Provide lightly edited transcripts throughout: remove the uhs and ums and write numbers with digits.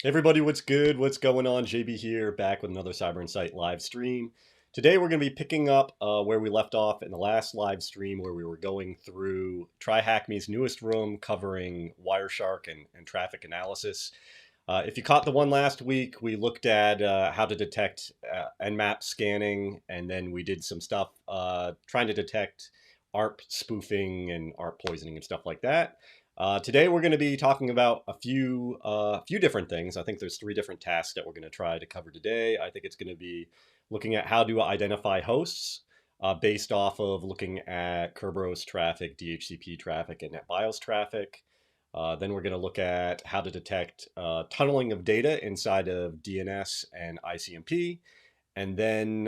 Hey everybody, what's good? What's going on? JB here, back with another CyberInsight live stream. Today we're going to be picking up where we left off in the last live stream where we were going through TryHackMe's newest room covering Wireshark and traffic analysis. If you caught the one last week, we looked at how to detect Nmap scanning, and then we did some stuff trying to detect ARP spoofing and ARP poisoning and stuff like that. Today we're going to be talking about a few different things. I think there's 3 different tasks that we're going to try to cover today. I think it's going to be looking at how to identify hosts based off of looking at Kerberos traffic, DHCP traffic, and Netbios traffic. Then we're going to look at how to detect tunneling of data inside of DNS and ICMP. And then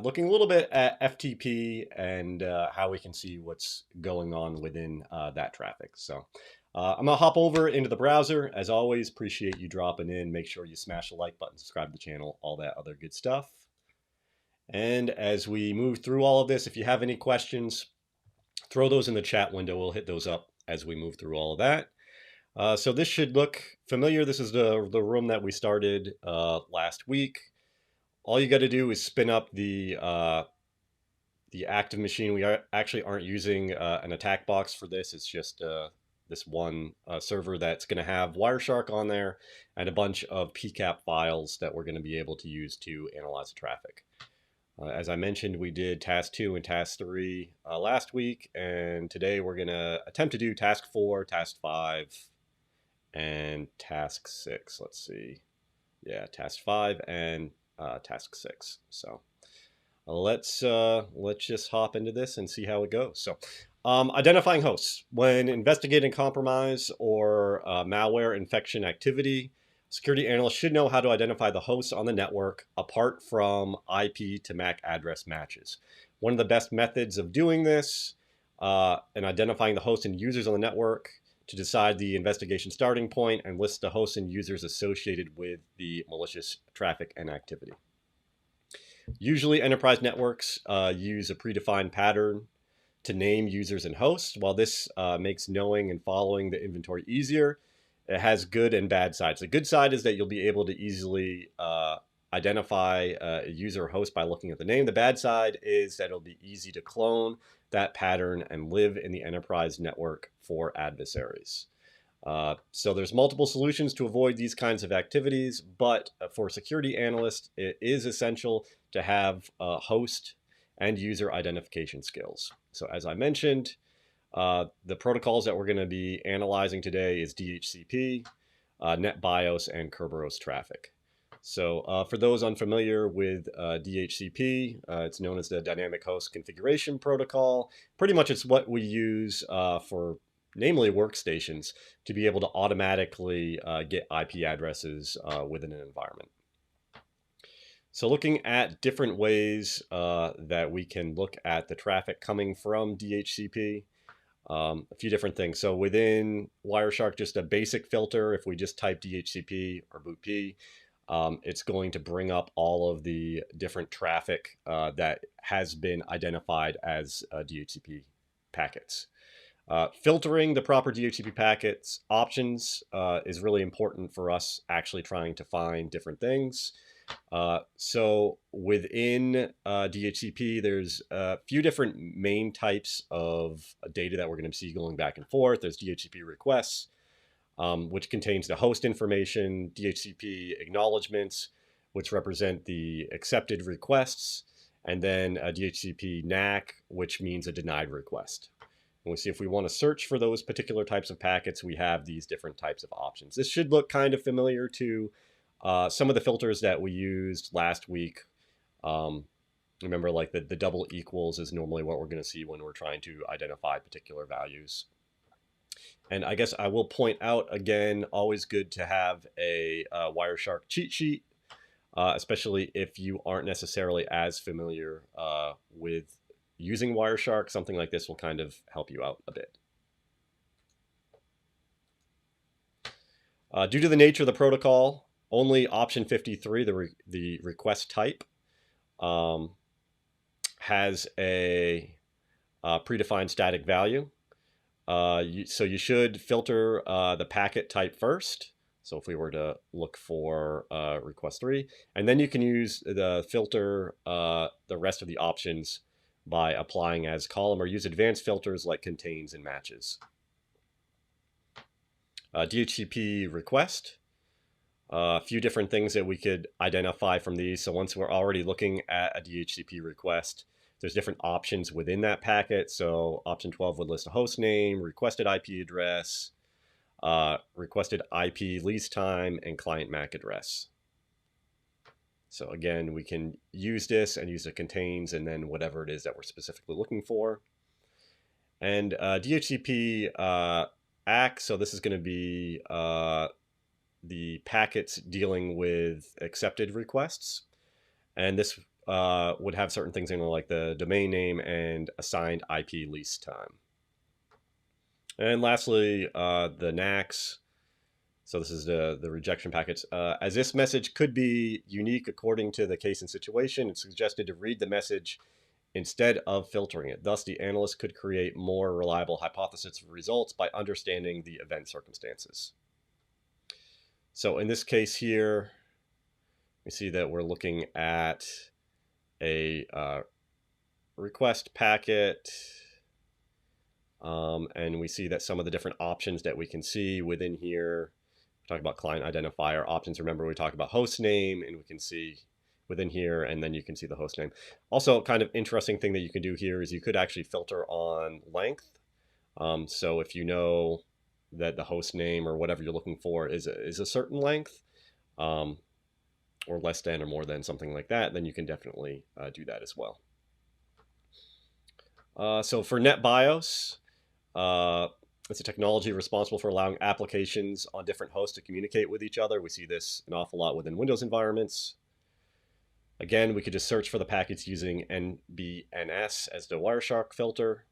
looking a little bit at FTP and how we can see what's going on within that traffic. So I'm going to hop over into the browser. As always, appreciate you dropping in. Make sure you smash the like button, subscribe to the channel, all that other good stuff. And as we move through all of this, if you have any questions, throw those in the chat window. We'll hit those up as we move through all of that. So this should look familiar. This is the room that we started last week. All you got to do is spin up the active machine. We actually aren't using an attack box for this. It's just this one server that's going to have Wireshark on there and a bunch of PCAP files that we're going to be able to use to analyze the traffic. As I mentioned, we did task 2 and task 3 last week, and today we're going to attempt to do task 4, task 5, and task 6. Let's see. Yeah, task 5 and task 6. So let's just hop into this and see how it goes. So identifying hosts. When investigating compromise or malware infection activity, security analysts should know how to identify the hosts on the network apart from IP to MAC address matches. One of the best methods of doing this and identifying the hosts and users on the network to decide the investigation starting point and list the hosts and users associated with the malicious traffic and activity. Usually enterprise networks use a predefined pattern to name users and hosts. While this makes knowing and following the inventory easier, it has good and bad sides. The good side is that you'll be able to easily identify a user or host by looking at the name. The bad side is that it'll be easy to clone that pattern and live in the enterprise network for adversaries. So there's multiple solutions to avoid these kinds of activities, but for security analysts, it is essential to have host and user identification skills. So as I mentioned, the protocols that we're going to be analyzing today is DHCP, Netbios, and Kerberos traffic. So for those unfamiliar with DHCP, it's known as the Dynamic Host Configuration Protocol. Pretty much it's what we use for namely workstations to be able to automatically get IP addresses within an environment. So looking at different ways that we can look at the traffic coming from DHCP, a few different things. So within Wireshark, just a basic filter, if we just type DHCP or bootp, it's going to bring up all of the different traffic that has been identified as DHCP packets. Filtering the proper DHCP packets options is really important for us actually trying to find different things. So within DHCP, there's a few different main types of data that we're going to see going back and forth. There's DHCP requests, which contains the host information, DHCP acknowledgements, which represent the accepted requests, and then a DHCP NAC, which means a denied request. And we see if we want to search for those particular types of packets, we have these different types of options. This should look kind of familiar to some of the filters that we used last week. Remember, like the double equals is normally what we're going to see when we're trying to identify particular values. And I guess I will point out again, always good to have a Wireshark cheat sheet, especially if you aren't necessarily as familiar with using Wireshark. Something like this will kind of help you out a bit. Due to the nature of the protocol, only option 53, the request type, has a predefined static value. So you should filter the packet type first, So if we were to look for request 3, and then you can use the filter the rest of the options by applying as column, or use advanced filters like contains and matches. DHCP request. A few different things that we could identify from these. So once we're already looking at a DHCP request, there's different options within that packet. So option 12 would list a host name, requested IP address, requested IP lease time, and client MAC address. So again, we can use this and use the contains and then whatever it is that we're specifically looking for. And DHCP ACK, so this is going to be the packets dealing with accepted requests. And this would have certain things in it, like the domain name and assigned IP lease time. And lastly, the NACs. So this is the rejection packets. As this message could be unique according to the case and situation, it's suggested to read the message instead of filtering it. Thus, the analyst could create more reliable hypothesis results by understanding the event circumstances. So in this case here, we see that we're looking at a request packet, and we see that some of the different options that we can see within here. Talk about client identifier options. Remember, we talked about host name, and we can see within here, and then you can see the host name. Also, kind of interesting thing that you can do here is you could actually filter on length. So if you know that the host name or whatever you're looking for is a certain length, or less than or more than, something like that, then you can definitely do that as well. So for Netbios, it's a technology responsible for allowing applications on different hosts to communicate with each other. We see this an awful lot within Windows environments. Again, we could just search for the packets using NBNS as the Wireshark filter.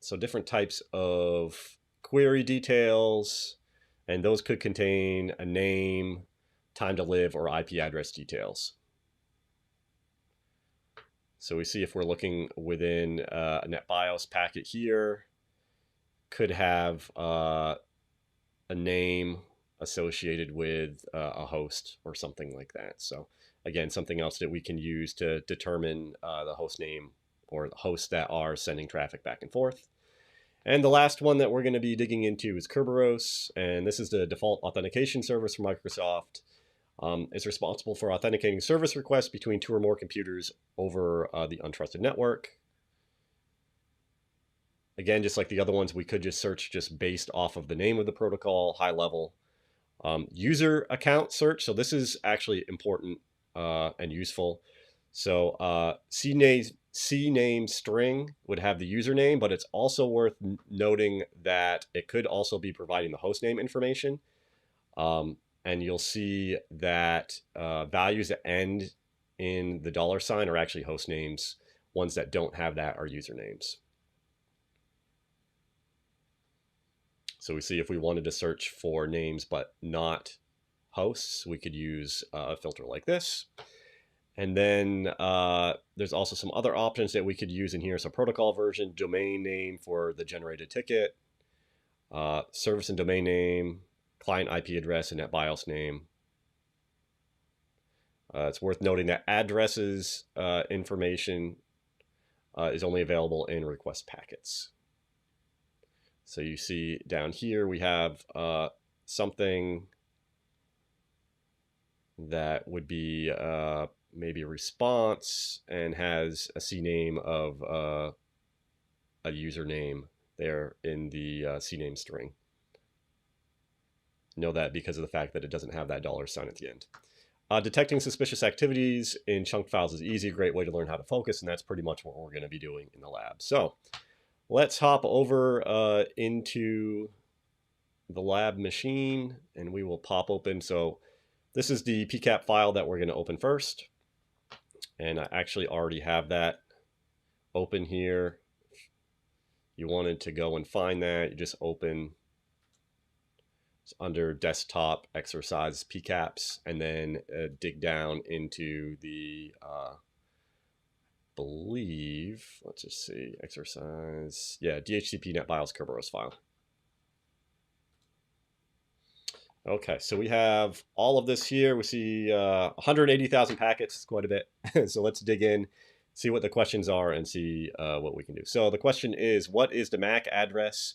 So different types of query details, and those could contain a name, time to live, or IP address details. So we see if we're looking within a Netbios packet here, could have a name associated with a host or something like that. So again, something else that we can use to determine the host name or the hosts that are sending traffic back and forth. And the last one that we're going to be digging into is Kerberos, and this is the default authentication service for Microsoft. It's responsible for authenticating service requests between 2 or more computers over the untrusted network. Again, just like the other ones, we could just search just based off of the name of the protocol, high level. User account search, so this is actually important and useful. So CNAME string would have the username, but it's also worth noting that it could also be providing the hostname information. And you'll see that values that end in the $sign are actually host names. Ones that don't have that are usernames. So we see if we wanted to search for names but not hosts, we could use a filter like this. And then there's also some other options that we could use in here. So protocol version, domain name for the generated ticket, service and domain name, client IP address, and Netbios name. It's worth noting that addresses information is only available in request packets. So you see down here we have something that would be maybe a response and has a CNAME of a username there in the CNAME string. Know that because of the fact that it doesn't have that $sign at the end. Detecting suspicious activities in chunk files is easy, a great way to learn how to focus, and that's pretty much what we're going to be doing in the lab. So let's hop over into the lab machine, and we will pop open. So this is the PCAP file that we're going to open first, and I actually already have that open here. If you wanted to go and find that, you just open under desktop exercise PCAPs, and then dig down into the believe, let's just see, exercise, yeah, DHCP Netbios Kerberos file. Okay, so we have all of this here. We see 180,000 packets. It's quite a bit. So let's dig in, see what the questions are, and see what we can do. So the question is, what is the MAC address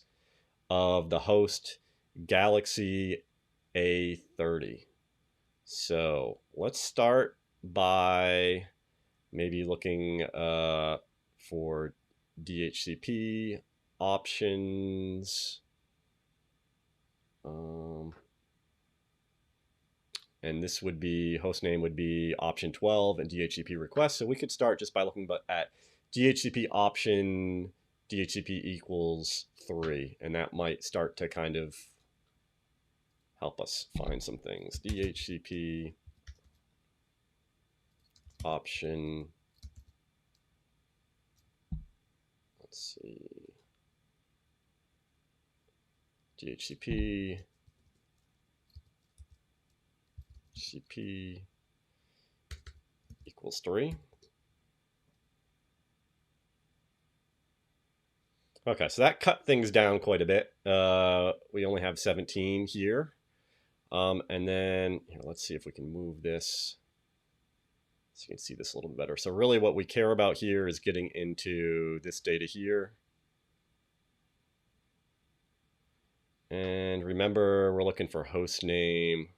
of the host Galaxy A30? So let's start by maybe looking for DHCP options. And this would be, host name would be option 12 and DHCP request. So we could start just by looking at DHCP option, DHCP equals 3. And that might start to kind of help us find some things. DHCP option, let's see, DHCP CP equals 3. Okay, so that cut things down quite a bit. We only have 17 here. And then here, let's see if we can move this so you can see this a little bit better. So really what we care about here is getting into this data here. And remember, we're looking for host name.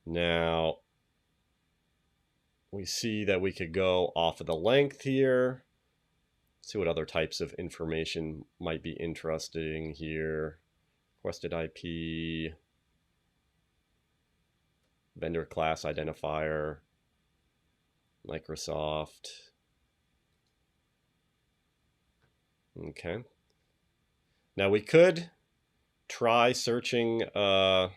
Now, we see that we could go off of the length here. See what other types of information might be interesting here. Requested IP, vendor class identifier, Microsoft. Okay. Now we could try searching for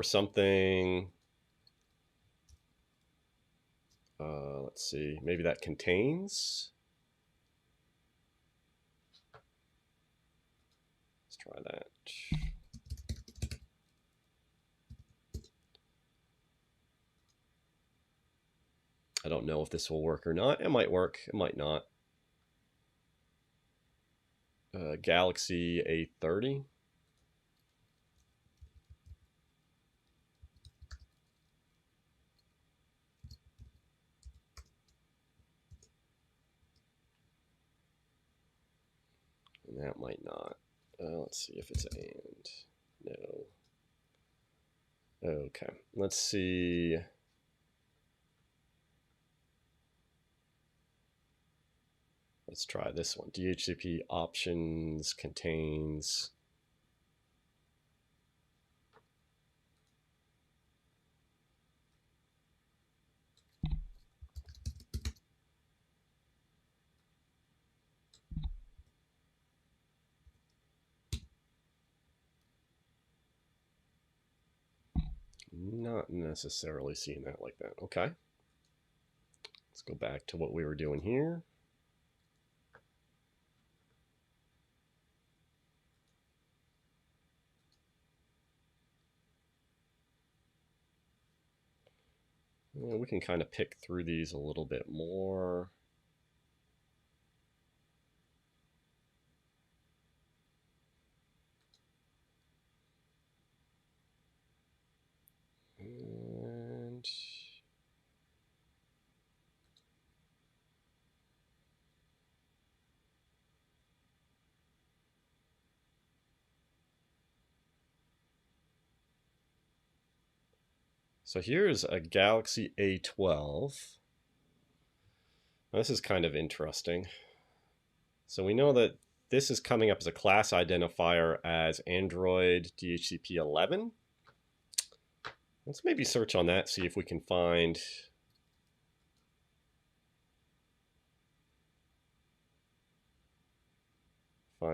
something, let's see, maybe that contains. Let's try that. I don't know if this will work or not. It might work, it might not. Galaxy A30. And that might not. Let's see if it's and. No. Okay, let's see. Let's try this one. DHCP options contains. Not necessarily seeing that like that. Okay. Let's go back to what we were doing here. We can kind of pick through these a little bit more. And so here's a Galaxy A12. Now this is kind of interesting. So we know that this is coming up as a class identifier as Android DHCP 11. Let's maybe search on that, see if we can find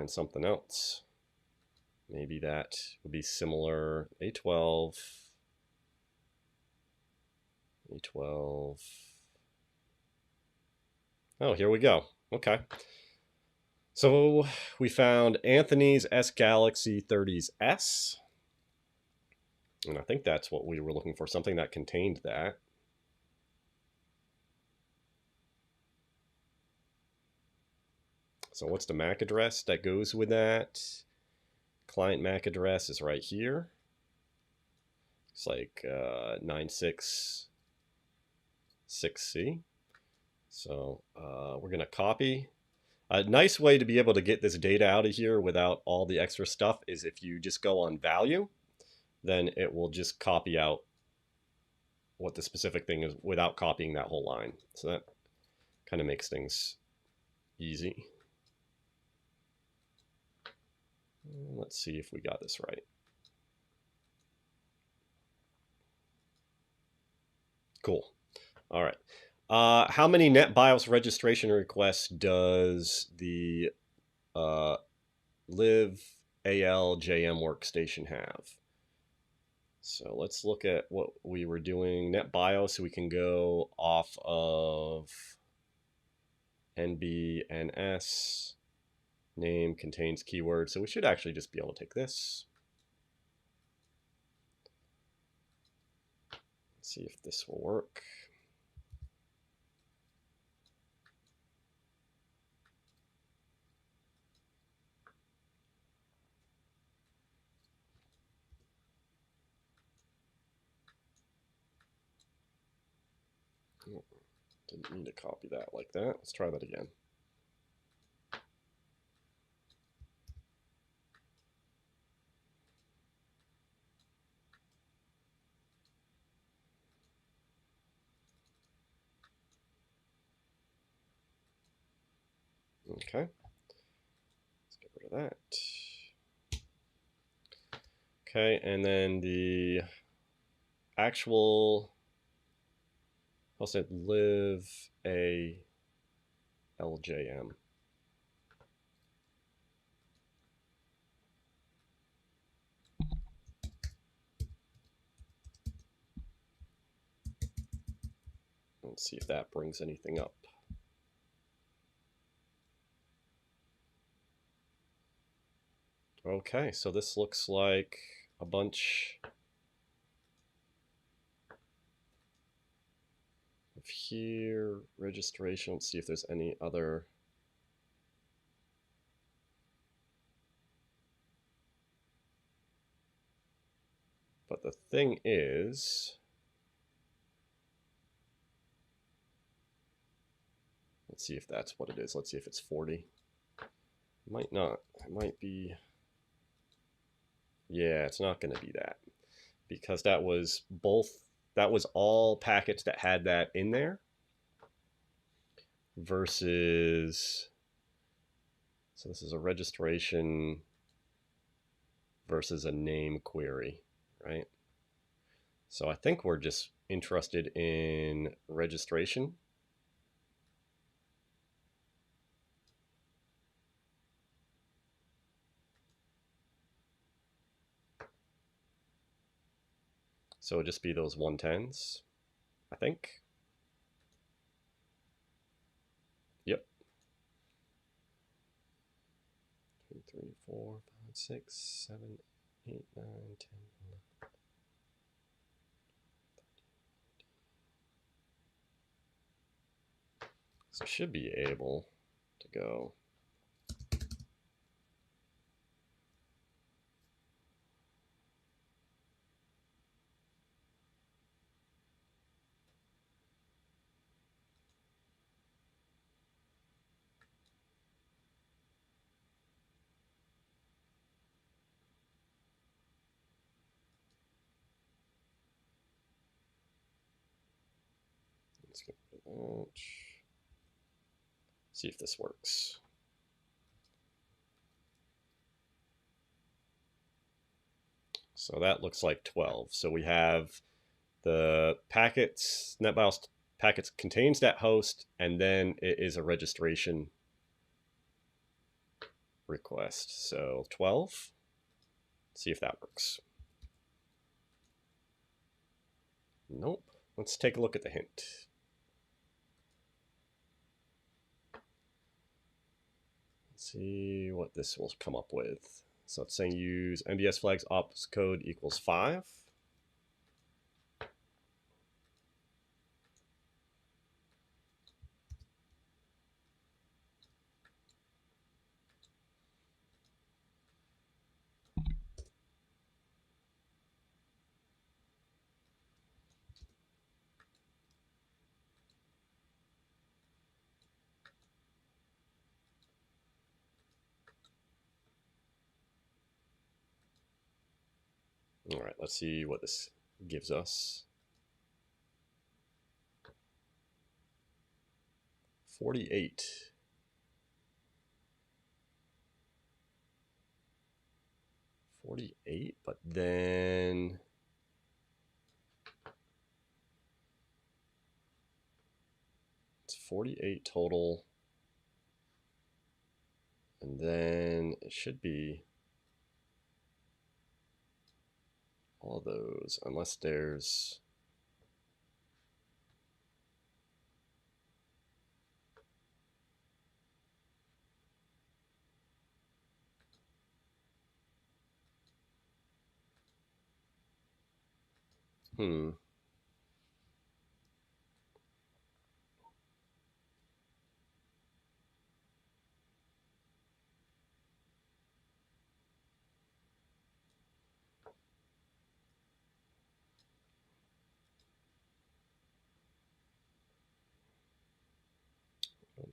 something else. Maybe that would be similar. A12. Oh, here we go. Okay. So we found Anthony's S Galaxy 30's S. And I think that's what we were looking for, something that contained that. So what's the MAC address that goes with that? Client MAC address is right here. It's like 966C. So we're going to copy. A nice way to be able to get this data out of here without all the extra stuff is if you just go on value, then it will just copy out what the specific thing is without copying that whole line. So that kind of makes things easy. Let's see if we got this right. Cool. All right. How many Netbios registration requests does the live ALJM workstation have? So let's look at what we were doing. Netbios, we can go off of NBNS. Name contains keyword. So we should actually just be able to take this. Let's see if this will work. Didn't mean to copy that like that. Let's try that again. Okay. Let's get rid of that. Okay, and then the actual, I'll say live a LJM. Let's see if that brings anything up. Okay, so this looks like a bunch of here, registration. Let's see if there's any other. But the thing is, let's see if that's what it is. Let's see if it's 40. It might not. It might be. Yeah, it's not going to be that, because that was all packets that had that in there versus, so this is a registration versus a name query, right? So I think we're just interested in registration. So it'll just be those 110s, I think. Yep. 2, 3, 4, 5, 6, 7, 8, 9, 10, 11. So should be able to go. Let's get rid of that. See if this works. So that looks like 12. So we have the packets, Netbios packets contains that host, and then it is a registration request. So 12. See if that works. Nope. Let's take a look at the hint. Let's see what this will come up with. So it's saying use MBS flags ops code equals 5. All right, let's see what this gives us. 48. But then it's 48 total. And then it should be all of those, unless there's I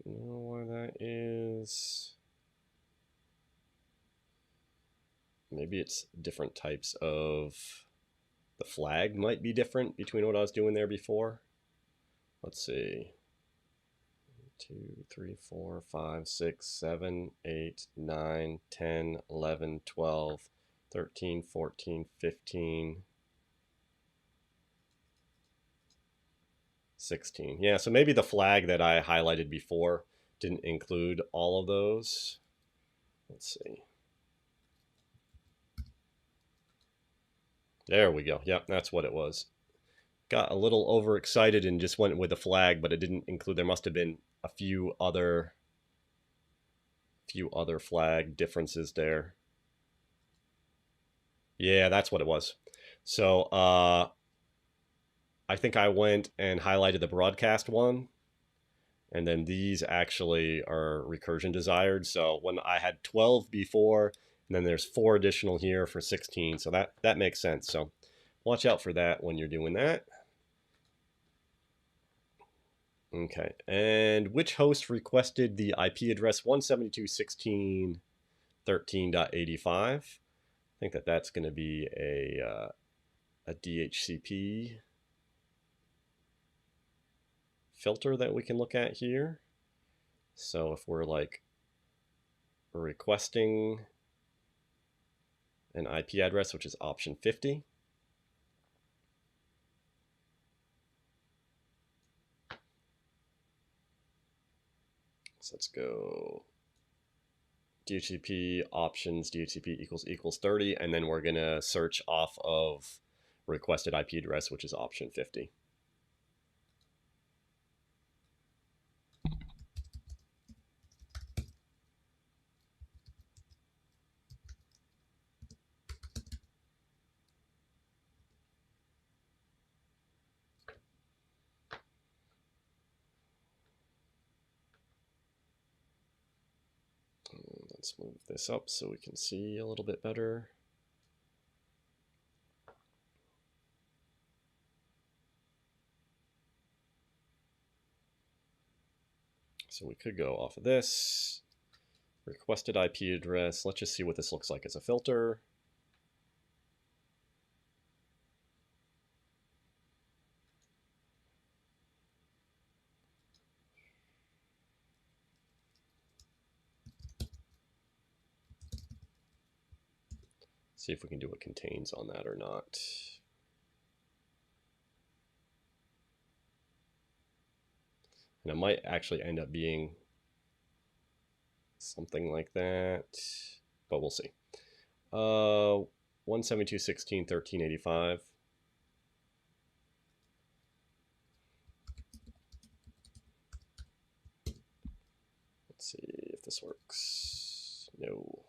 don't know why that is. Maybe it's different types of, the flag might be different between what I was doing there before. Let's see. 2, 3, 4, 5, 6, 7, 8, 9, 10, 11, 12, 13, 14, 15, 16. Yeah, so maybe the flag that I highlighted before didn't include all of those. Let's see. There we go. Yep, that's what it was. Got a little overexcited and just went with the flag, but it didn't include, there must have been a few other flag differences there. Yeah, that's what it was. So I think I went and highlighted the broadcast one, and then these actually are recursion desired. So when I had 12 before, and then there's 4 additional here for 16, so that makes sense. So watch out for that when you're doing that. Okay, and which host requested the IP address 172.16.13.85? I think that's going to be a DHCP filter that we can look at here. So if we're like requesting an IP address, which is option 50, so let's go DHCP options, DHCP equals 30, and then we're gonna search off of requested IP address, which is option 50. Let's move this up so we can see a little bit better. So we could go off of this requested IP address. Let's just see what this looks like as a filter. See if we can do what contains on that or not. And it might actually end up being something like that, but we'll see. 172.16.13.85. Let's see if this works. No.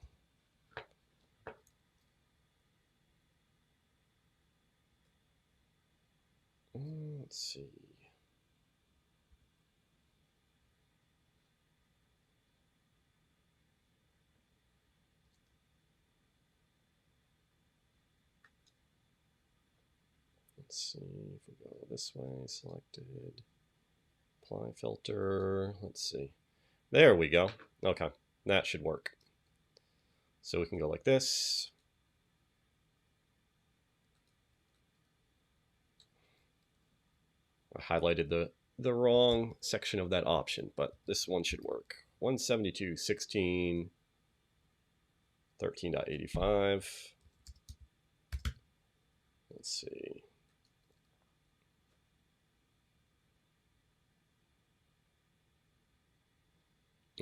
Let's see. Let's see if we go this way, selected, apply filter. Let's see. There we go. Okay, that should work. So we can go like this. I highlighted the wrong section of that option, but this one should work. 172.16.13.85. Let's see.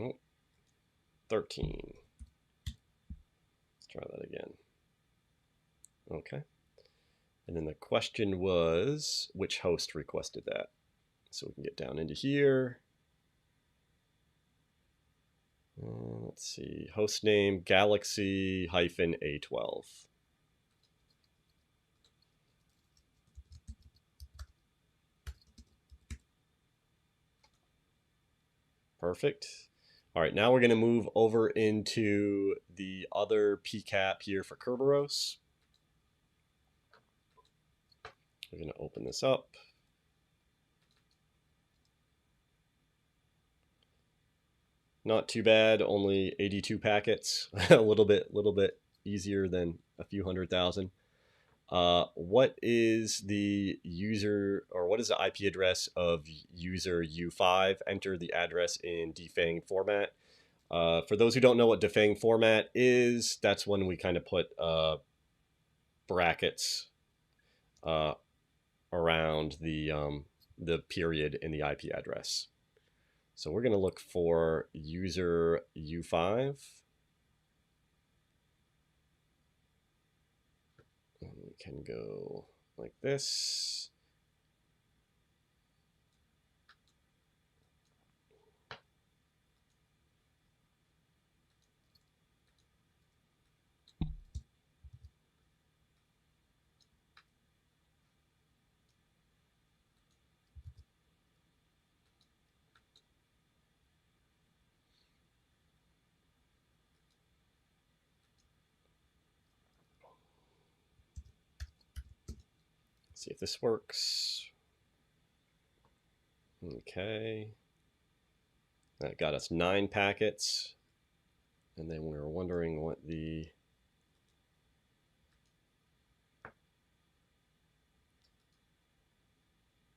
Oh, 13. Let's try that again. Okay. And then the question was, which host requested that? So we can get down into here. Let's see, host name Galaxy-A12. Perfect. All right, now we're going to move over into the other PCAP here for Kerberos. We're going to open this up. Not too bad, only 82 packets, a little bit easier than a few 100,000. What is the user, or what is the IP address of user U5? Enter the address in defang format. For those who don't know what defang format is, that's when we kind of put brackets around the period in the IP address. So we're going to look for user U5. And we can go like this. See if this works. Okay. That got us 9 packets. And then we were wondering what the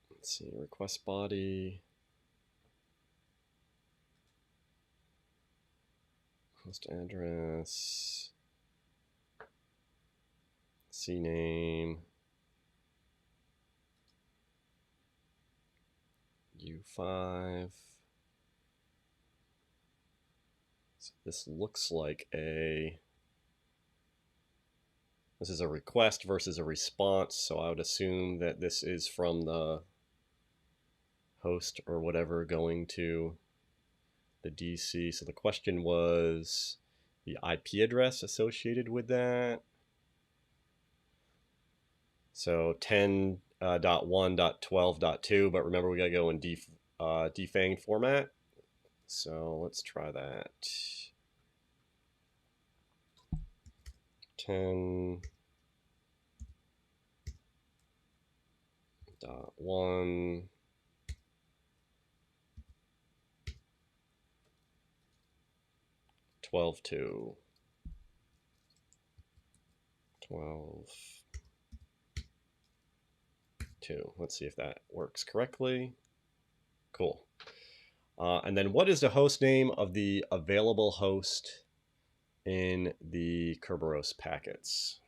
let's see, request body, host address, CNAME, U5. So this looks like this is a request versus a response, so I would assume that this is from the host or whatever going to the DC. So the question was the IP address associated with that. So 10.1.12.2, but remember we gotta go in defang format. So let's try that. 10.1 12.2 12.2. Let's see if that works correctly. Cool. And then what is the host name of the available host in the Kerberos packets?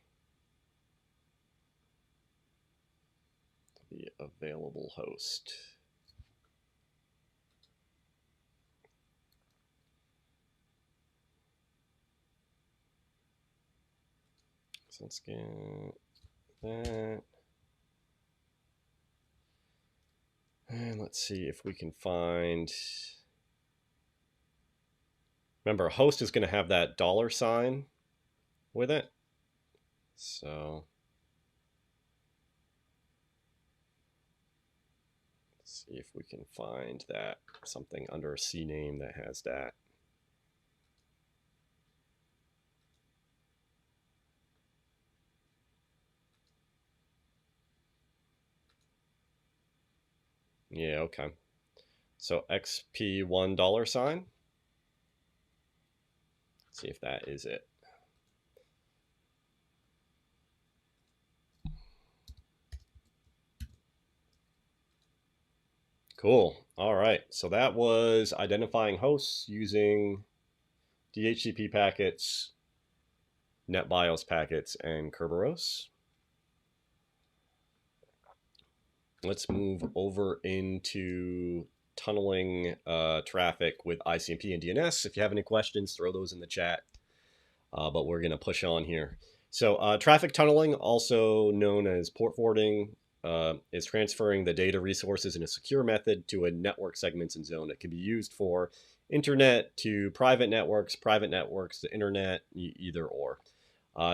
The available host. So let's get that. And let's see if we can find. Remember, a host is going to have that $sign with it. So let's see if we can find that something under a CNAME that has that. Yeah, okay. So XP1 $sign. Let's see if that is it. Cool. All right. So that was identifying hosts using DHCP packets, Netbios packets, and Kerberos. Let's move over into tunneling traffic with ICMP and DNS. If you have any questions, throw those in the chat. But we're going to push on here. So traffic tunneling, also known as port forwarding, is transferring the data resources in a secure method to a network segments and zone. It can be used for internet to private networks to internet, either or.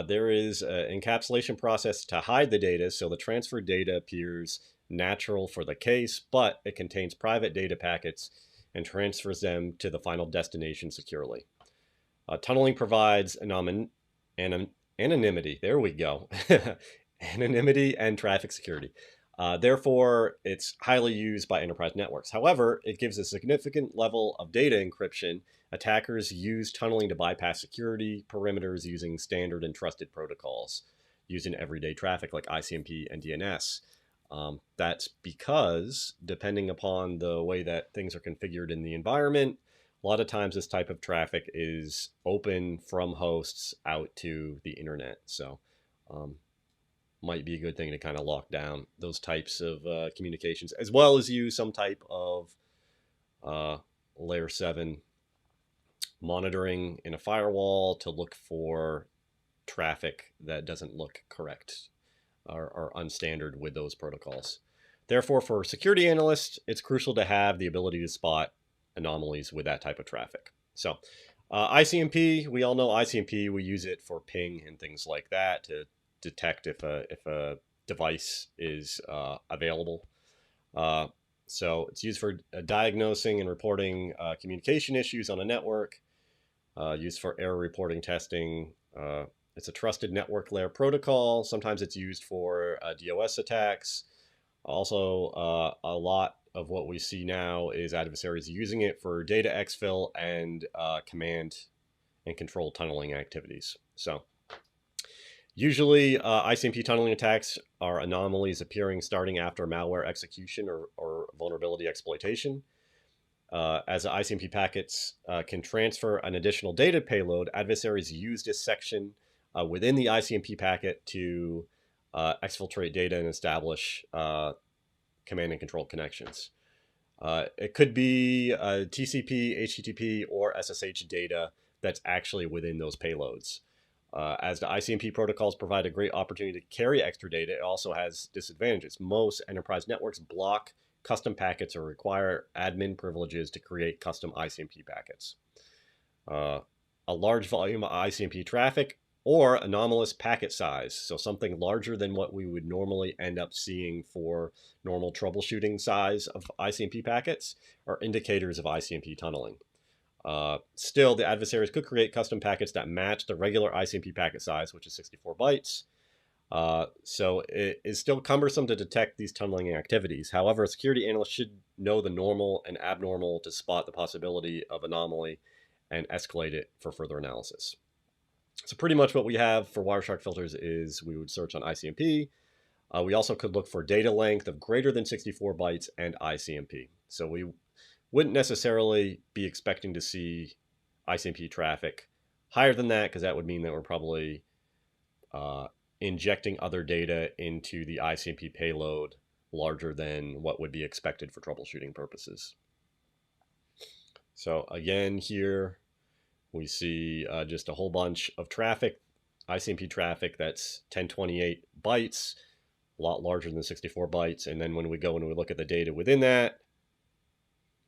There is an encapsulation process to hide the data, so the transferred data appears natural for the case, but it contains private data packets and transfers them to the final destination securely. Tunneling provides anonymity. There we go. Anonymity and traffic security. Therefore, it's highly used by enterprise networks. However, it gives a significant level of data encryption. Attackers use tunneling to bypass security perimeters using standard and trusted protocols using everyday traffic like ICMP and DNS. That's because, depending upon the way that things are configured in the environment, a lot of times this type of traffic is open from hosts out to the internet. So might be a good thing to kind of lock down those types of communications, as well as use some type of layer 7 monitoring in a firewall to look for traffic that doesn't look correct or unstandard with those protocols. Therefore, for security analysts, it's crucial to have the ability to spot anomalies with that type of traffic. So ICMP, we all know ICMP, we use it for ping and things like that to detect if a device is available. So it's used for diagnosing and reporting communication issues on a network, used for error reporting testing. It's a trusted network layer protocol. Sometimes it's used for DOS attacks. Also, a lot of what we see now is adversaries using it for data exfil and command and control tunneling activities. So usually ICMP tunneling attacks are anomalies appearing starting after malware execution or vulnerability exploitation. As the ICMP packets can transfer an additional data payload, adversaries use this section within the ICMP packet to exfiltrate data and establish command and control connections. It could be TCP, HTTP, or SSH data that's actually within those payloads. As the ICMP protocols provide a great opportunity to carry extra data, it also has disadvantages. Most enterprise networks block custom packets or require admin privileges to create custom ICMP packets. A large volume of ICMP traffic or anomalous packet size, so something larger than what we would normally end up seeing for normal troubleshooting size of ICMP packets, are indicators of ICMP tunneling. Still, the adversaries could create custom packets that match the regular ICMP packet size, which is 64 bytes. So it is still cumbersome to detect these tunneling activities. However, a security analyst should know the normal and abnormal to spot the possibility of anomaly and escalate it for further analysis. So pretty much what we have for Wireshark filters is we would search on ICMP. We also could look for data length of greater than 64 bytes and ICMP. So we wouldn't necessarily be expecting to see ICMP traffic higher than that, because that would mean that we're probably injecting other data into the ICMP payload larger than what would be expected for troubleshooting purposes. So again, here we see just a whole bunch of traffic, ICMP traffic that's 1028 bytes, a lot larger than 64 bytes. And then when we go and we look at the data within that,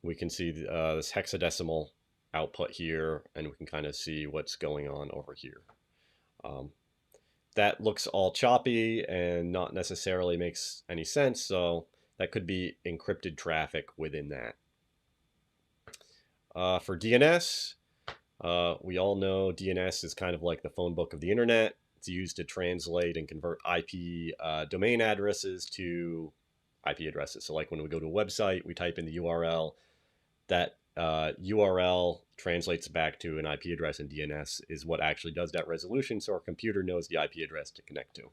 we can see this hexadecimal output here, and we can kind of see what's going on over here. That looks all choppy and not necessarily makes any sense, so that could be encrypted traffic within that. For DNS, we all know DNS is kind of like the phone book of the internet. It's used to translate and convert IP domain addresses to IP addresses. So like when we go to a website, we type in the URL. That URL translates back to an IP address, and DNS is what actually does that resolution, so our computer knows the IP address to connect to.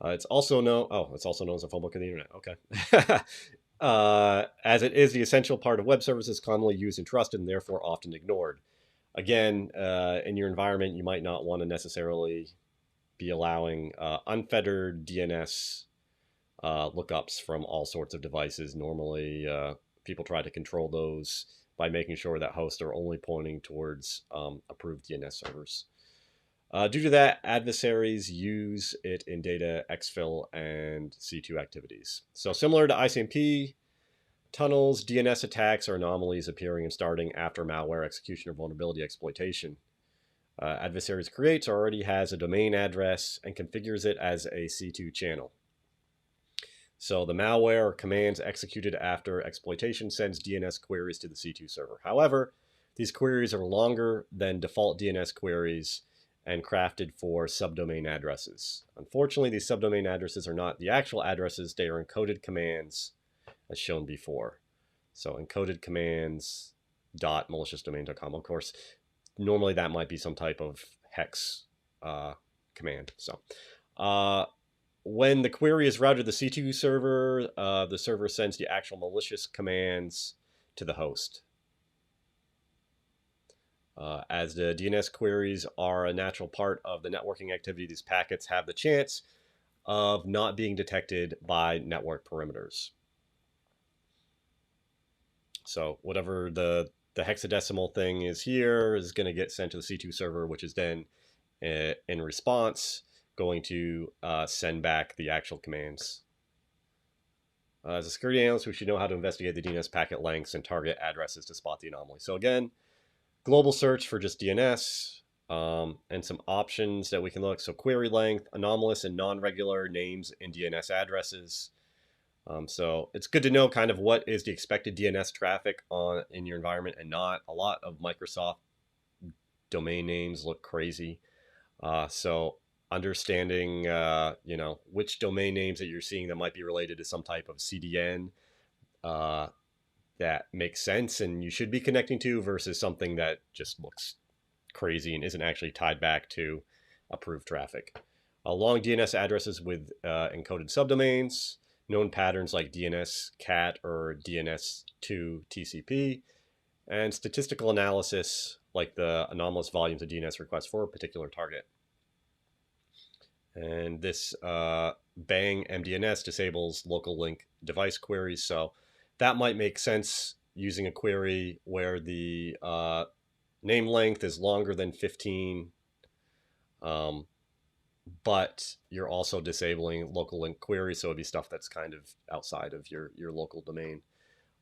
It's also known as a phone book of the internet. Okay. as it is the essential part of web services commonly used and trusted and therefore often ignored. Again, in your environment, you might not want to necessarily be allowing unfettered DNS lookups from all sorts of devices. Normally, people try to control those by making sure that hosts are only pointing towards approved DNS servers. Due to that, adversaries use it in data exfil and C2 activities. So similar to ICMP, tunnels, DNS attacks are anomalies appearing and starting after malware execution or vulnerability exploitation. Adversaries creates or already has a domain address and configures it as a C2 channel. So the malware or commands executed after exploitation sends DNS queries to the C2 server. However, these queries are longer than default DNS queries and crafted for subdomain addresses. Unfortunately, these subdomain addresses are not the actual addresses. They are encoded commands as shown before. So encoded commands .maliciousdomain.com. Of course, normally that might be some type of hex command. So when the query is routed to the C2 server, the server sends the actual malicious commands to the host. As the DNS queries are a natural part of the networking activity, these packets have the chance of not being detected by network perimeters. So whatever the hexadecimal thing is here is going to get sent to the C2 server, which is then in response going to send back the actual commands. As a security analyst, we should know how to investigate the DNS packet lengths and target addresses to spot the anomaly. So again, global search for just DNS and some options that we can look. So query length, anomalous and non-regular names in DNS addresses. So it's good to know kind of what is the expected DNS traffic in your environment and not. A lot of Microsoft domain names look crazy. So understanding, which domain names that you're seeing that might be related to some type of CDN that makes sense and you should be connecting to versus something that just looks crazy and isn't actually tied back to approved traffic. Long DNS addresses with encoded subdomains, known patterns like DNS cat or DNS2 TCP, and statistical analysis like the anomalous volumes of DNS requests for a particular target. And this bang MDNS disables local link device queries. So that might make sense using a query where the name length is longer than 15, but you're also disabling local link queries. So it'd be stuff that's kind of outside of your local domain.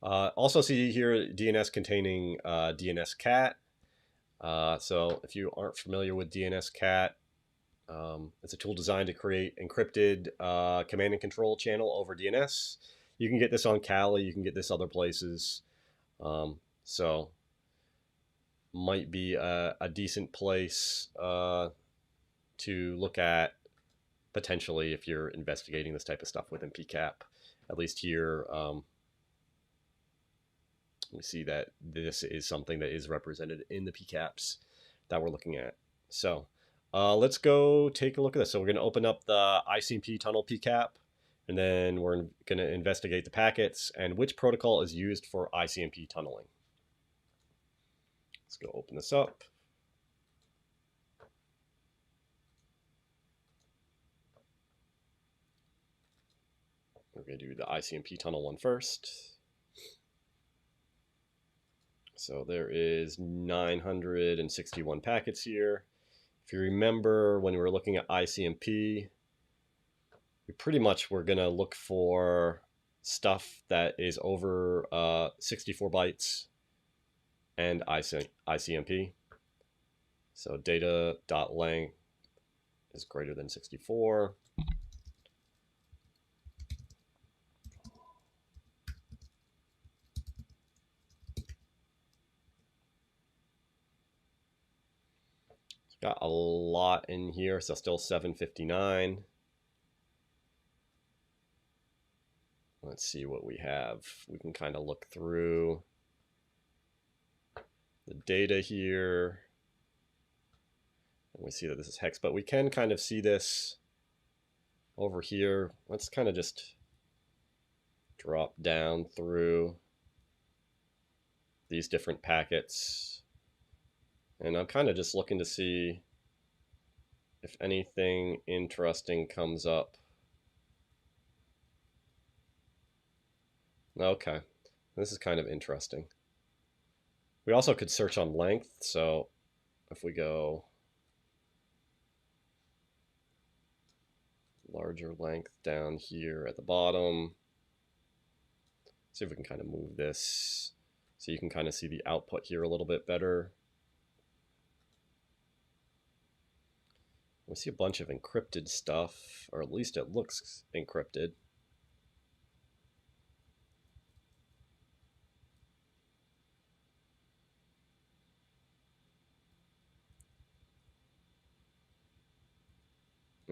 Also see here DNS containing DNS cat. So if you aren't familiar with DNS cat, it's a tool designed to create encrypted command and control channel over DNS. You can get this on Kali, you can get this other places. So might be a decent place to look at potentially if you're investigating this type of stuff within PCAP. At least here, we see that this is something that is represented in the PCAPs that we're looking at. So let's go take a look at this. So we're going to open up the ICMP tunnel PCAP, and then we're going to investigate the packets and which protocol is used for ICMP tunneling. Let's go open this up. We're going to do the ICMP tunnel one first. So there is 961 packets here. If you remember when we were looking at ICMP, we pretty much were going to look for stuff that is over 64 bytes and ICMP. So data.length is greater than 64. Got a lot in here, so still 759. Let's see what we have. We can kind of look through the data here. And we see that this is hex, but we can kind of see this over here. Let's kind of just drop down through these different packets. And I'm kind of just looking to see if anything interesting comes up. Okay, this is kind of interesting. We also could search on length, so if we go larger length down here at the bottom, see if we can kind of move this so you can kind of see the output here a little bit better. We see a bunch of encrypted stuff, or at least it looks encrypted.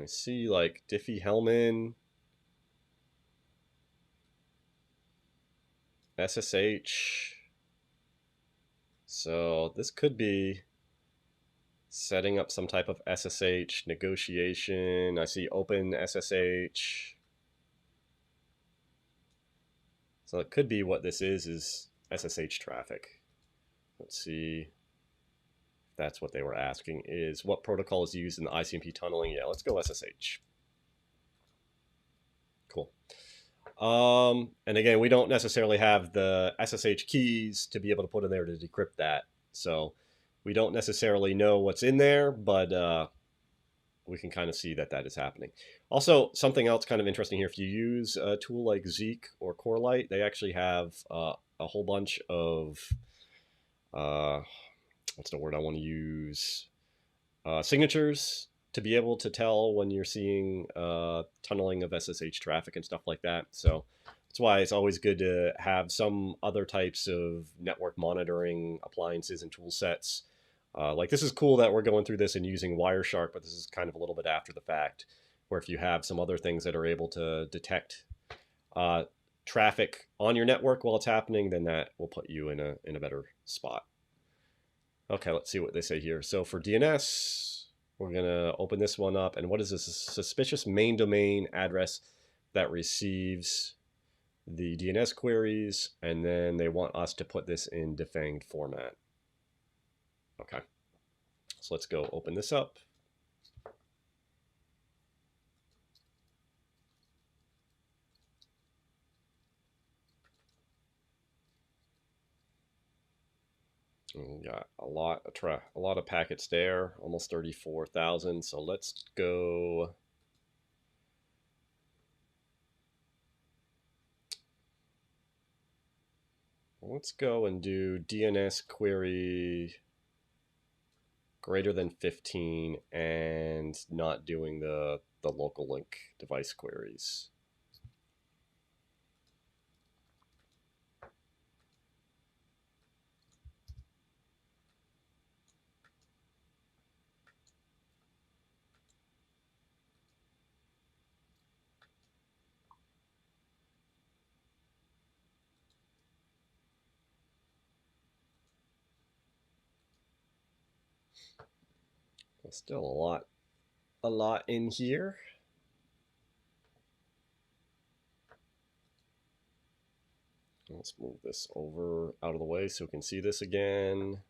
I see like Diffie-Hellman, SSH. So this could be setting up some type of SSH negotiation. I see Open SSH. So it could be what this is SSH traffic. Let's see. That's what they were asking, is what protocol is used in the ICMP tunneling? Yeah, let's go SSH. Cool. And again, we don't necessarily have the SSH keys to be able to put in there to decrypt that. So we don't necessarily know what's in there, but we can kind of see that that is happening. Also, something else kind of interesting here, if you use a tool like Zeek or Corelight, they actually have a whole bunch of, what's the word I want to use? Signatures to be able to tell when you're seeing tunneling of SSH traffic and stuff like that. So that's why it's always good to have some other types of network monitoring appliances and tool sets. Like this is cool that we're going through this and using Wireshark, but this is kind of a little bit after the fact, where if you have some other things that are able to detect traffic on your network while it's happening, then that will put you in a better spot. Okay, let's see what they say here. So for DNS, we're going to open this one up. And what is this? A suspicious main domain address that receives the DNS queries. And then they want us to put this in defanged format. Okay, so let's go open this up. We got a lot of packets there, almost 34,000. So let's go. Let's go and do DNS query greater than 15 and not doing the local link device queries. Still a lot in here. Let's move this over out of the way so we can see this again.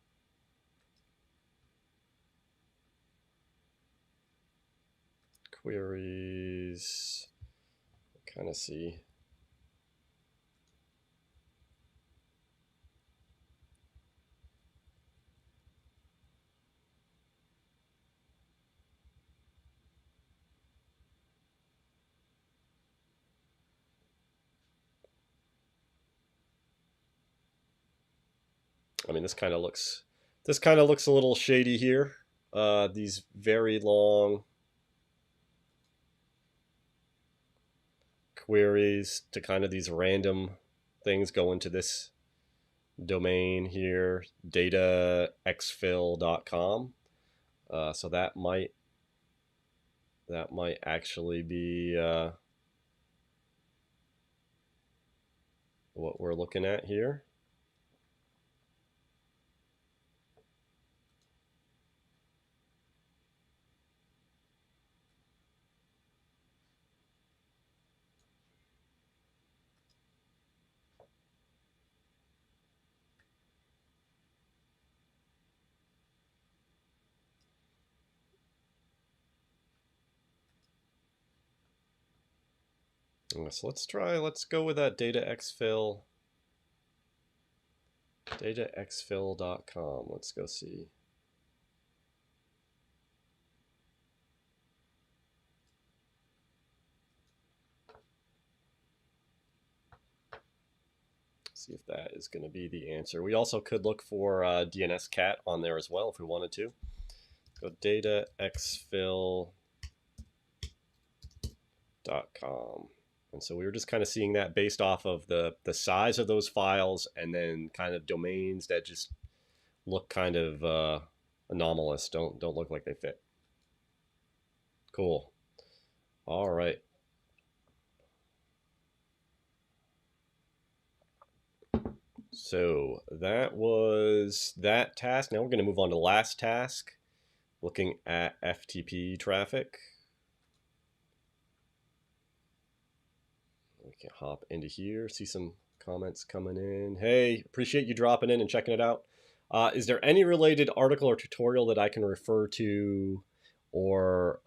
Queries, kind of see. I mean, this kind of looks a little shady here. These very long queries to kind of these random things go into this domain here, dataexfil.com. So that might actually be what we're looking at here. So let's go with that data exfil. DataExfil.com. Let's go see. See if that is going to be the answer. We also could look for DNS cat on there as well if we wanted to. Go dataexfil.com. And so we were just kind of seeing that based off of the size of those files and then kind of domains that just look kind of anomalous, don't look like they fit. Cool. All right. So that was that task. Now we're going to move on to the last task, looking at FTP traffic. We can hop into here, see some comments coming in. Hey, appreciate you dropping in and checking it out. Is there any related article or tutorial that I can refer to, or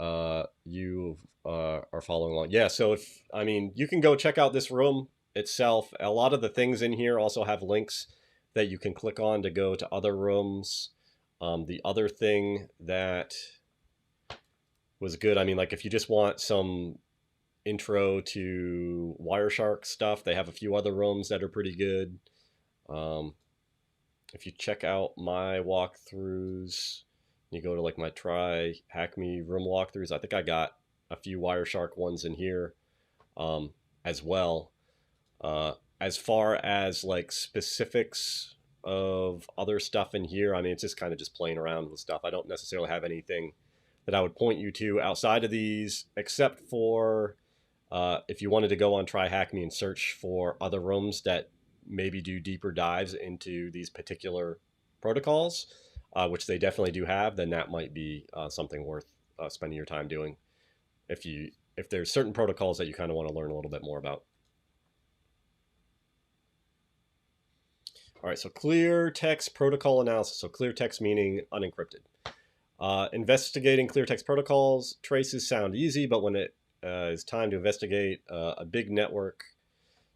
you are following along? Yeah, so you can go check out this room itself. A lot of the things in here also have links that you can click on to go to other rooms. The other thing that was good, like if you just want some intro to Wireshark stuff, they have a few other rooms that are pretty good. If you check out my walkthroughs, you go to like my TryHackMe room walkthroughs, I think I got a few Wireshark ones in here as well. As far as like specifics of other stuff in here, it's just kind of just playing around with stuff. I don't necessarily have anything that I would point you to outside of these, except for if you wanted to go on TryHackMe and search for other rooms that maybe do deeper dives into these particular protocols, which they definitely do have, then that might be something worth spending your time doing if there's certain protocols that you kind of want to learn a little bit more about. All right, so clear text protocol analysis. So clear text meaning unencrypted. Investigating clear text protocols, traces sound easy, but when it is time to investigate a big network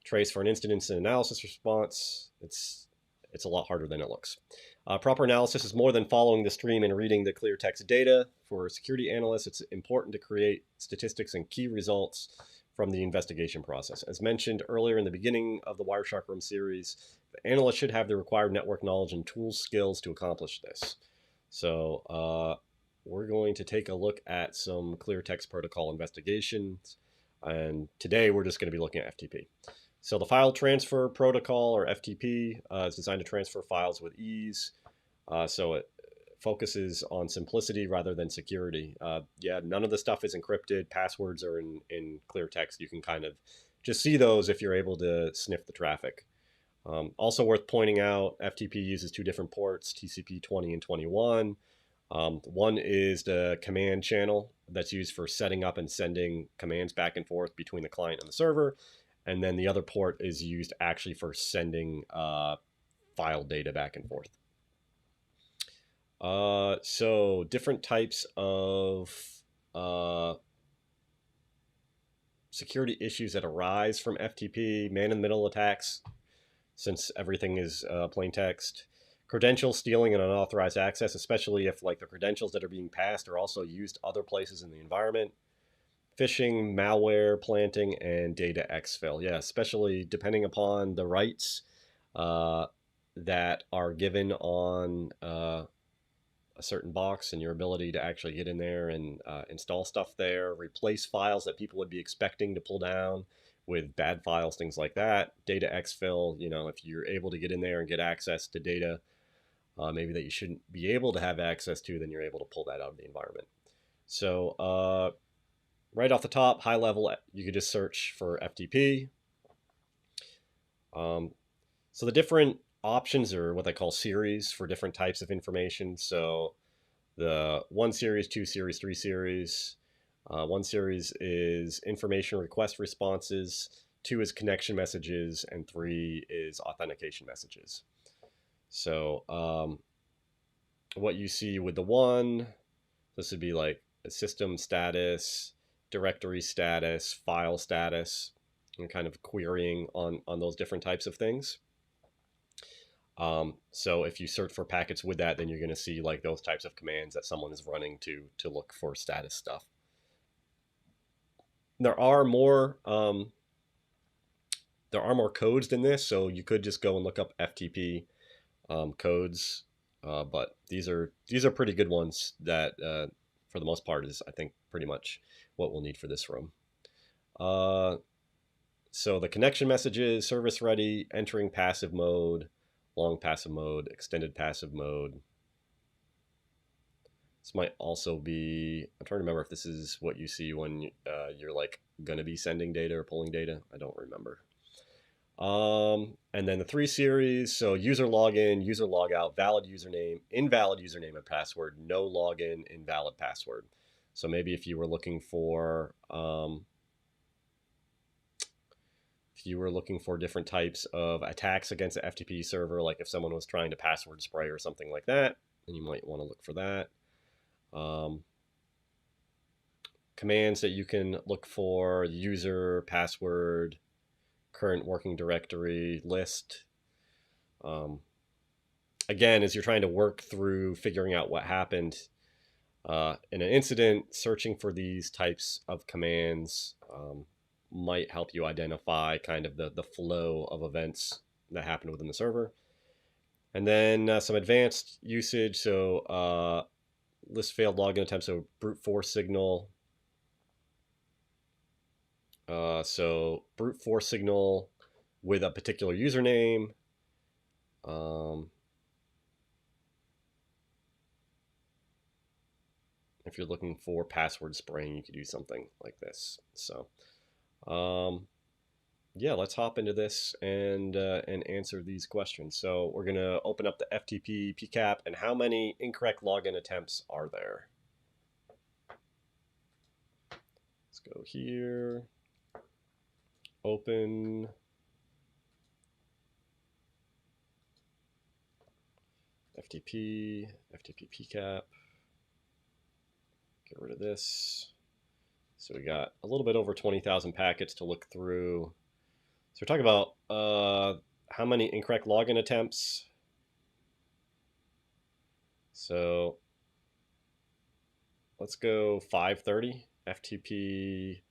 trace for an incident analysis response, it's a lot harder than it looks. Proper analysis is more than following the stream and reading the clear text data. For security analysts, it's important to create statistics and key results from the investigation process. As mentioned earlier in the beginning of the Wireshark Room series, the analyst should have the required network knowledge and tools skills to accomplish this. So we're going to take a look at some clear text protocol investigations, and today we're just going to be looking at FTP. So the file transfer protocol, or FTP, is designed to transfer files with ease. So it focuses on simplicity rather than security. Yeah, none of the stuff is encrypted. Passwords are in clear text. You can kind of just see those if you're able to sniff the traffic. Also worth pointing out, FTP uses two different ports, TCP 20 and 21. One is the command channel that's used for setting up and sending commands back and forth between the client and the server. And then the other port is used actually for sending file data back and forth. So different types of security issues that arise from FTP, man-in-the-middle attacks, since everything is plain text, credential stealing and unauthorized access, especially if like the credentials that are being passed are also used other places in the environment, phishing, malware planting, and data exfil. Yeah, especially depending upon the rights that are given on a certain box and your ability to actually get in there and install stuff there, replace files that people would be expecting to pull down with bad files, things like that. Data exfil, if you're able to get in there and get access to data maybe that you shouldn't be able to have access to, then you're able to pull that out of the environment. So right off the top, high level, you could just search for FTP. So the different options are what they call series for different types of information. So the 1 series, 2 series, 3 series. 1 series is information request responses, 2 is connection messages, and 3 is authentication messages. So what you see with the 1, this would be like a system status, directory status, file status. and kind of querying on those different types of things. So if you search for packets with that, then you're going to see like those types of commands that someone is running to look for status stuff. There are more codes than this, so you could just go and look up FTP codes, but these are pretty good ones that for the most part is, I think, pretty much what we'll need for this room. So the connection messages: service ready, entering passive mode, long passive mode, extended passive mode. This might also be, I'm trying to remember if this is what you see when you're like going to be sending data or pulling data. I don't remember. And then the 3 series, so user login, user logout, valid username, invalid username and password, no login, invalid password. So maybe if you were looking for different types of attacks against the FTP server, like if someone was trying to password spray or something like that, then you might want to look for that. Commands that you can look for: user, password, current working directory, list. Again, as you're trying to work through figuring out what happened in an incident, searching for these types of commands might help you identify kind of the flow of events that happened within the server. And then some advanced usage, so list failed login attempt, so brute force signal. So brute force signal with a particular username. If you're looking for password spraying, you could use something like this. So yeah, let's hop into this and answer these questions. So we're going to open up the FTP PCAP, and how many incorrect login attempts are there? Let's go here. Open. FTP PCAP. Get rid of this. So we got a little bit over 20,000 packets to look through. So we're talking about how many incorrect login attempts. So let's go 530. FTP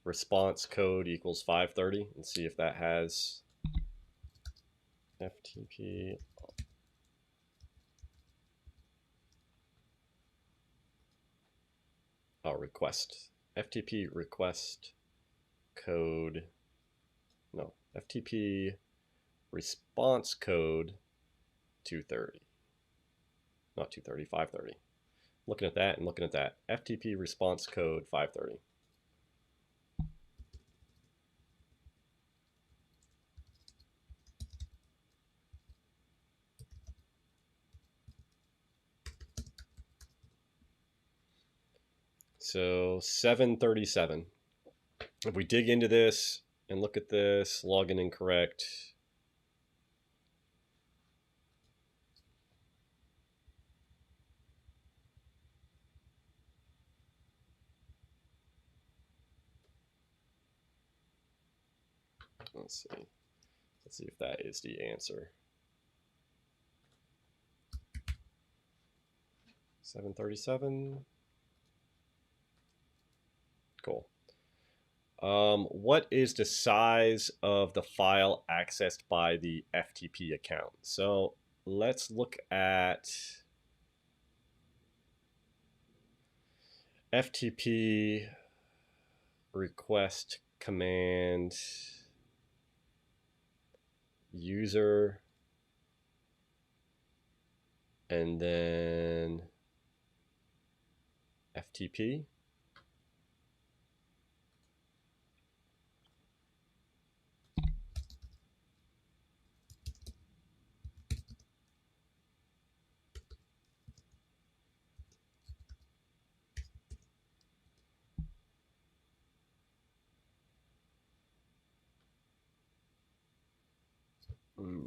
response code equals 530, and see if that has FTP. Oh, request. FTP request code. No, FTP response code 230. Not 230, 530. Looking at that and looking at that. FTP response code 530. So 737. If we dig into this and look at this, login incorrect. Let's see if that is the answer. 737. Cool. What is the size of the file accessed by the FTP account? So let's look at FTP request command user, and then FTP.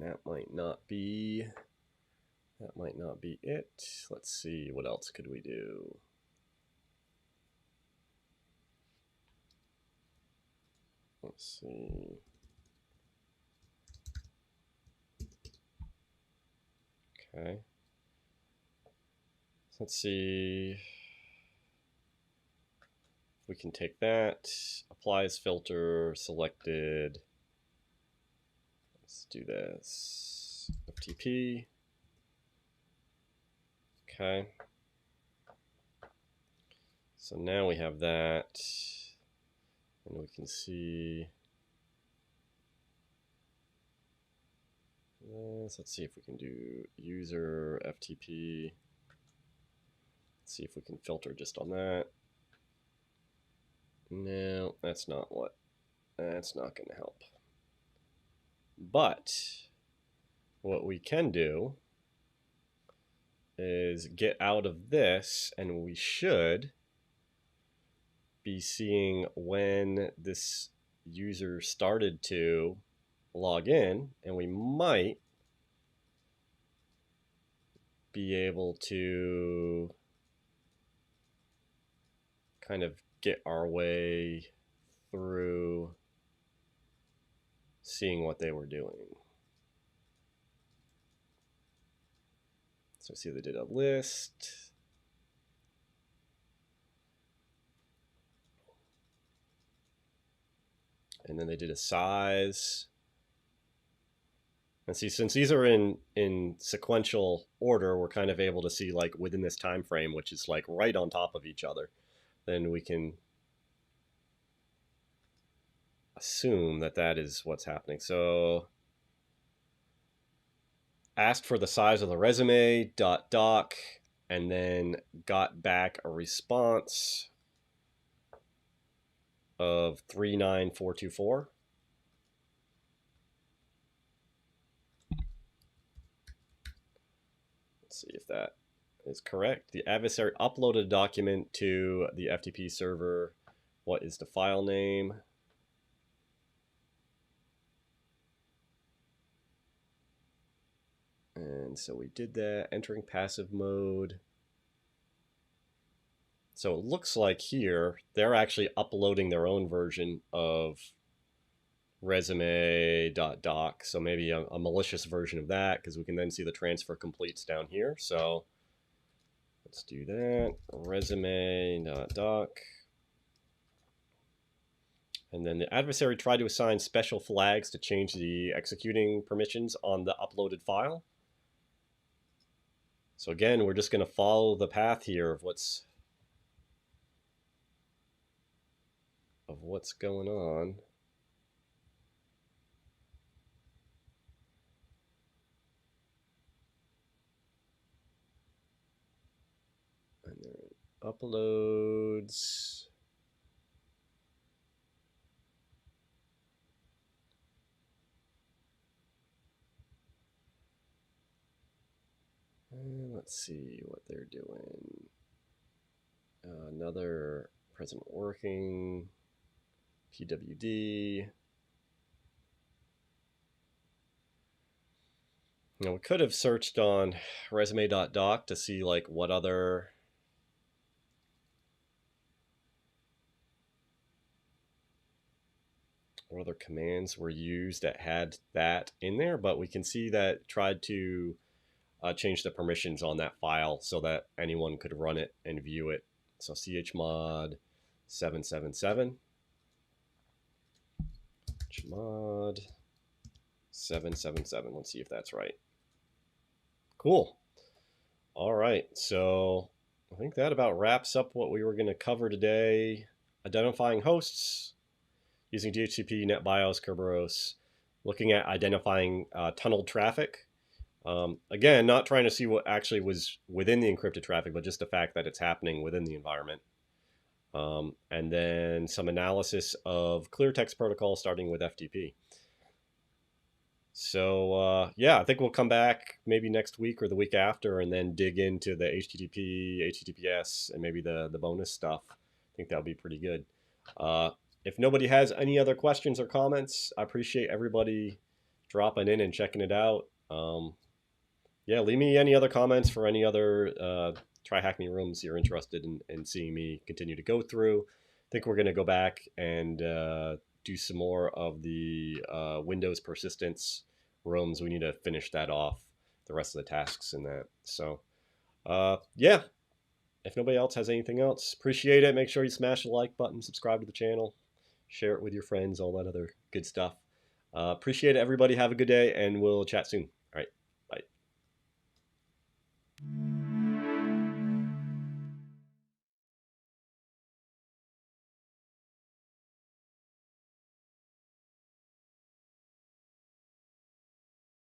That might not be it. Let's see, what else could we do? Let's see. Okay. Let's see. We can take that. Applies filter selected. Let's do this. FTP. Okay. So now we have that. And we can see this. Let's see if we can do user FTP. Let's see if we can filter just on that. No, that's not going to help. But what we can do is get out of this, and we should be seeing when this user started to log in, and we might be able to kind of get our way through seeing what they were doing. So see, they did a list. And then they did a size. And see, since these are in sequential order, we're kind of able to see like within this time frame, which is like right on top of each other. Then we can assume that that is what's happening. So asked for the size of the resume, .doc, and then got back a response of 39424. Let's see if that is correct. The adversary uploaded a document to the FTP server. What is the file name? And so we did that, entering passive mode. So it looks like here, they're actually uploading their own version of resume.doc. So maybe a malicious version of that, because we can then see the transfer completes down here. So let's do that, resume.doc. And then the adversary tried to assign special flags to change the executing permissions on the uploaded file. So again, we're just going to follow the path here of what's going on. And there uploads. And let's see what they're doing. Another present working, PWD. Now we could have searched on resume.doc to see like what other commands were used that had that in there, but we can see that tried to change the permissions on that file so that anyone could run it and view it. So chmod 777. Chmod 777. Let's see if that's right. Cool. All right. So I think that about wraps up what we were going to cover today. Identifying hosts using DHCP, Netbios, Kerberos, looking at identifying tunneled traffic. Again, not trying to see what actually was within the encrypted traffic, but just the fact that it's happening within the environment. And then some analysis of Cleartext protocol starting with FTP. So yeah, I think we'll come back maybe next week or the week after and then dig into the HTTP, HTTPS, and maybe the bonus stuff. I think that'll be pretty good. If nobody has any other questions or comments, I appreciate everybody dropping in and checking it out. Yeah, leave me any other comments for any other TryHackMe rooms you're interested in seeing me continue to go through. I think we're going to go back and do some more of the Windows persistence rooms. We need to finish that off, the rest of the tasks in that. So yeah, if nobody else has anything else, appreciate it. Make sure you smash the like button, subscribe to the channel, share it with your friends, all that other good stuff. Appreciate it, everybody. Have a good day, and we'll chat soon.